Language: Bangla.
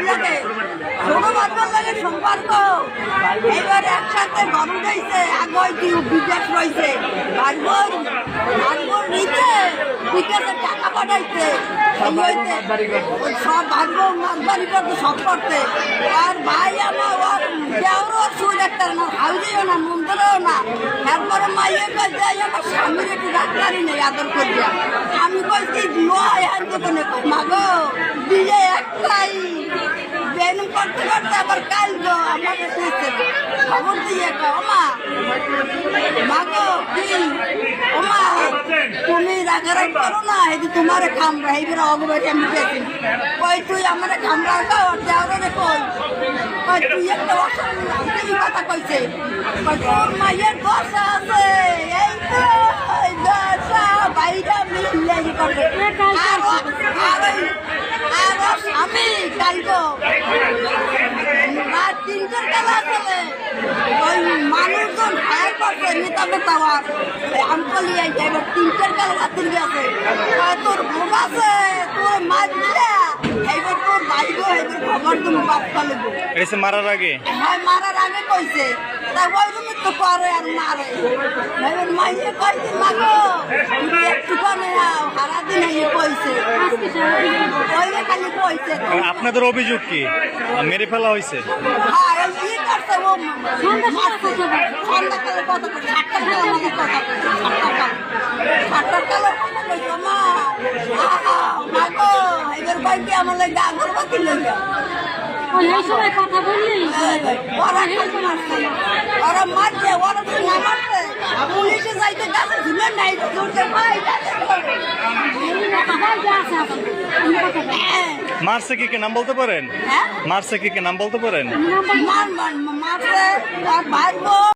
লাগে ছোট বাচ্চার লাগে সম্পর্ক এবার একসাথে ঘর উঠেছে আগে বিদেশ রয়েছে ভাগবর নিতে বিদেশে টাকা পাঠাইছে সব ভাগবো মাছবাড়ি করতে সব করতে আর ভাই আমার ওর দেওয়ারও সুদ একটা না হাউজিও না মন্দিরেও না এরপরে মাইয়ের কাছে যাই আমার স্বামীর একটু ডাক্তারই নেই আদর করিয়া আমি বলছি নয় আর দোকানে মাগো বিয়ে একটাই বেন করতে করতে আবার কাল গো আমাকে দিয়েছে খবর দিয়ে ওমা মাগো কি ওমা তুমি রাগারাগ করো না এটি তোমার খামরা এইবার অগবাড়ি আমি পেয়েছি কই তুই আমার খামরা গাও দেওয়ারে কই কই তুই একটা অসুবিধা কথা কইছে কই তোর মায়ের দশা আছে এই তো দশা বাইরা মিলে করবে আর আমি কালগো রাত 3টার বেলা আসলে ওই মানুষজন হায়ার করছে নেতা বেতাওয়ার আমকলি এই যাইব 3টার বেলা রাত্রি গেছে তোর ঘুম আছে তোর মাছ দিলে এইবার তোর বাইগো এইবার খবর তুমি বাপ পালিব এসে মারার আগে হ্যাঁ মারার আগে কইছে তা ওই রুমে তো করে আর মারে এবার মাইয়ে কইছে মাগো একটু কানে হারা দিন এই কইছে ওইলে খালি কইছে আপনাদের অভিযোগ কি মেরে ফেলা হয়েছে হ্যাঁ এই কি করছে ও সন্ধ্যাকালে কথা কইছে 8টার বেলা আমাকে কথা কইছে 8টার কালে কথা কইছে মা মাগো এবার কইছে আমার লাগে আগরবাতি লইয়া এই সময় কথা বললি ওরা মারছে ওরা তো না মারছে পুলিশে যাইতে গাছে ঝুলে নাই ধরতে ভাই মারছে কি নাম বলতে পারেন মারছে কি নাম বলতে পারেন মারছে আর ভাই